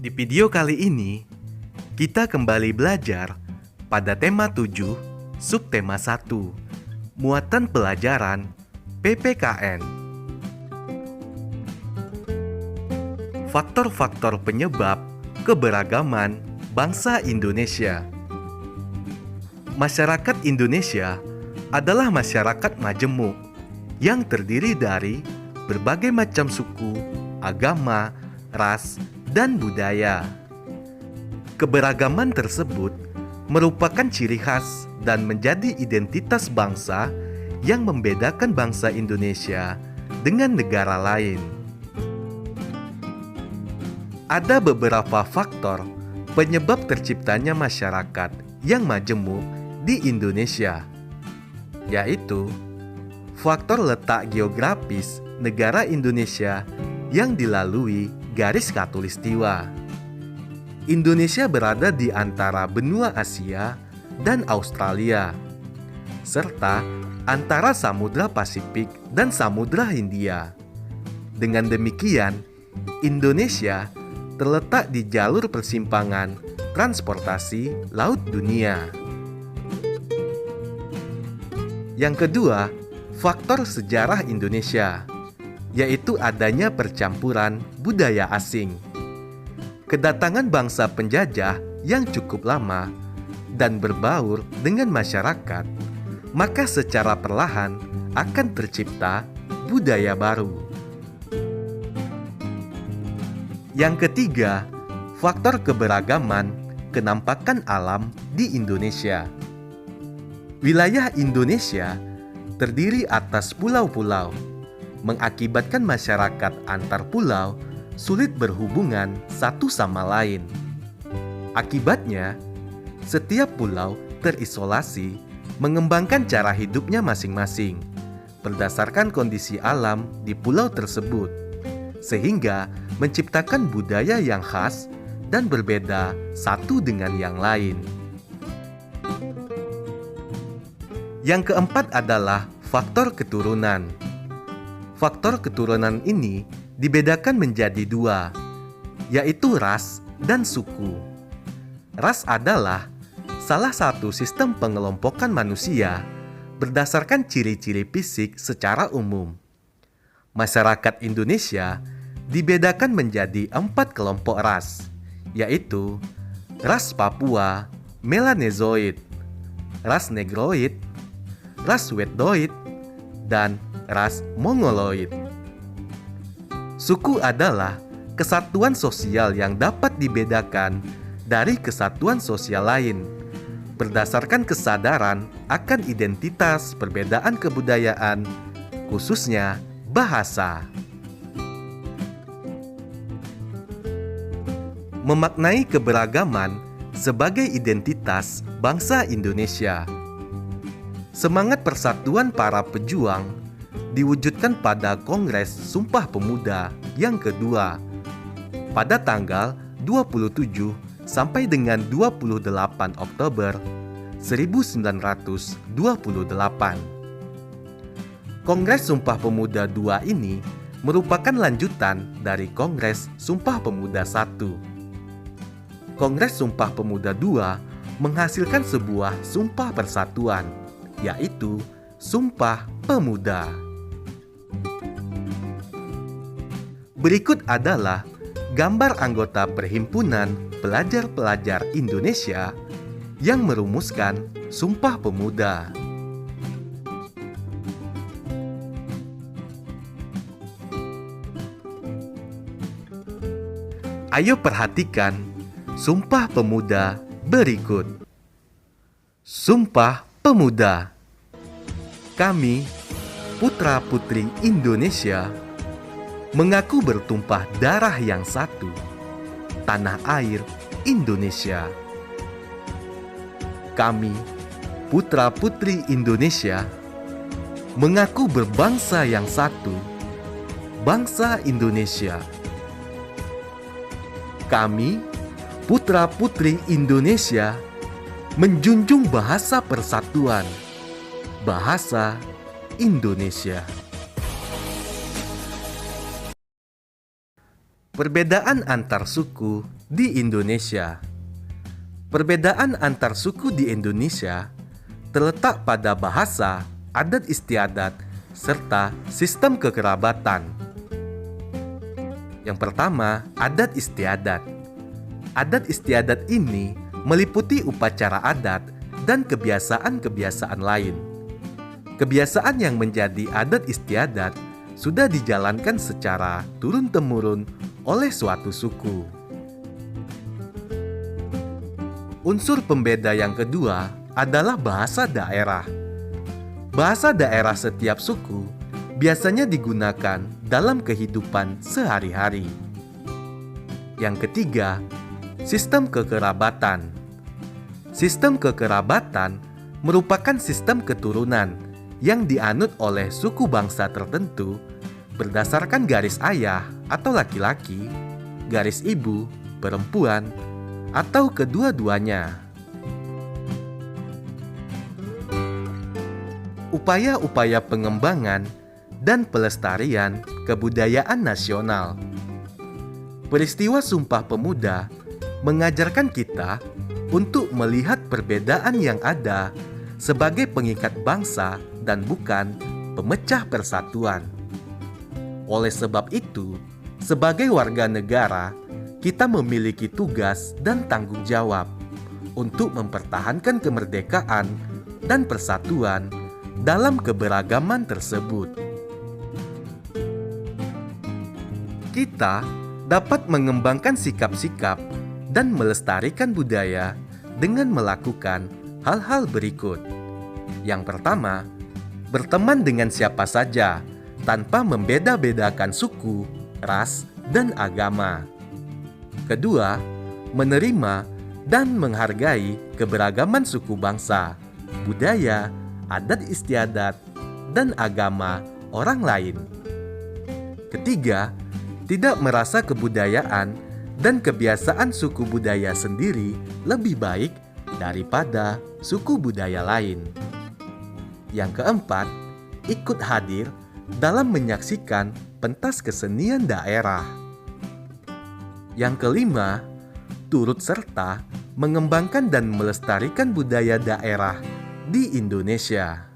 Di video kali ini, kita kembali belajar pada tema 7, subtema 1, muatan pelajaran PPKN. Faktor-faktor penyebab keberagaman bangsa Indonesia. Masyarakat Indonesia adalah masyarakat majemuk yang terdiri dari berbagai macam suku, agama, ras, dan budaya. Keberagaman tersebut merupakan ciri khas dan menjadi identitas bangsa yang membedakan bangsa Indonesia dengan negara lain. Ada beberapa faktor penyebab terciptanya masyarakat yang majemuk di Indonesia, yaitu faktor letak geografis negara Indonesia yang dilalui garis khatulistiwa. Indonesia berada di antara benua Asia dan Australia, serta antara Samudra Pasifik dan Samudra Hindia. Dengan demikian, Indonesia terletak di jalur persimpangan transportasi laut dunia. Yang kedua, faktor sejarah Indonesia, yaitu adanya percampuran budaya asing. Kedatangan bangsa penjajah yang cukup lama dan berbaur dengan masyarakat, maka secara perlahan akan tercipta budaya baru. Yang ketiga, faktor keberagaman kenampakan alam di Indonesia. Wilayah Indonesia terdiri atas pulau-pulau, mengakibatkan masyarakat antar pulau sulit berhubungan satu sama lain. Akibatnya, setiap pulau terisolasi mengembangkan cara hidupnya masing-masing berdasarkan kondisi alam di pulau tersebut, sehingga menciptakan budaya yang khas dan berbeda satu dengan yang lain. Yang keempat adalah faktor keturunan. Faktor keturunan ini dibedakan menjadi dua, yaitu ras dan suku. Ras adalah salah satu sistem pengelompokan manusia berdasarkan ciri-ciri fisik secara umum. Masyarakat Indonesia dibedakan menjadi 4 kelompok ras, yaitu ras Papua, Melanezoid, ras Negroid, ras Wedoid, dan ras Mongoloid. Suku adalah kesatuan sosial yang dapat dibedakan dari kesatuan sosial lain berdasarkan kesadaran akan identitas perbedaan kebudayaan, khususnya bahasa. Memaknai keberagaman sebagai identitas bangsa Indonesia. Semangat persatuan para pejuang diwujudkan pada Kongres Sumpah Pemuda yang kedua pada tanggal 27 sampai dengan 28 Oktober 1928. Kongres Sumpah Pemuda II ini merupakan lanjutan dari Kongres Sumpah Pemuda I. Kongres Sumpah Pemuda II menghasilkan sebuah sumpah persatuan, yaitu Sumpah Pemuda. Berikut adalah gambar anggota Perhimpunan Pelajar-Pelajar Indonesia yang merumuskan Sumpah Pemuda. Ayo perhatikan Sumpah Pemuda berikut. Sumpah Pemuda. Kami, putra-putri Indonesia, mengaku bertumpah darah yang satu, tanah air Indonesia. Kami, putra-putri Indonesia, mengaku berbangsa yang satu, bangsa Indonesia. Kami, putra-putri Indonesia, menjunjung bahasa persatuan, bahasa Indonesia. Perbedaan antar suku di Indonesia. Perbedaan antar suku di Indonesia terletak pada bahasa, adat istiadat, serta sistem kekerabatan. Yang pertama, adat istiadat. Adat istiadat ini meliputi upacara adat dan kebiasaan-kebiasaan lain. Kebiasaan yang menjadi adat istiadat sudah dijalankan secara turun-temurun oleh suatu suku. Unsur pembeda yang kedua adalah bahasa daerah. Bahasa daerah setiap suku biasanya digunakan dalam kehidupan sehari-hari. Yang ketiga, sistem kekerabatan. Sistem kekerabatan merupakan sistem keturunan yang dianut oleh suku bangsa tertentu berdasarkan garis ayah atau laki-laki, garis ibu, perempuan, atau kedua-duanya. Upaya-upaya pengembangan dan pelestarian kebudayaan nasional. Peristiwa Sumpah Pemuda mengajarkan kita untuk melihat perbedaan yang ada sebagai pengikat bangsa dan bukan pemecah persatuan. Oleh sebab itu, sebagai warga negara, kita memiliki tugas dan tanggung jawab untuk mempertahankan kemerdekaan dan persatuan dalam keberagaman tersebut. Kita dapat mengembangkan sikap-sikap dan melestarikan budaya dengan melakukan hal-hal berikut. Yang pertama, berteman dengan siapa saja tanpa membeda-bedakan suku, ras, dan agama. Kedua, menerima dan menghargai keberagaman suku bangsa, budaya, adat istiadat, dan agama orang lain. Ketiga, tidak merasa kebudayaan dan kebiasaan suku budaya sendiri lebih baik daripada suku budaya lain. Yang keempat, ikut hadir dalam menyaksikan pentas kesenian daerah. Yang kelima, turut serta mengembangkan dan melestarikan budaya daerah di Indonesia.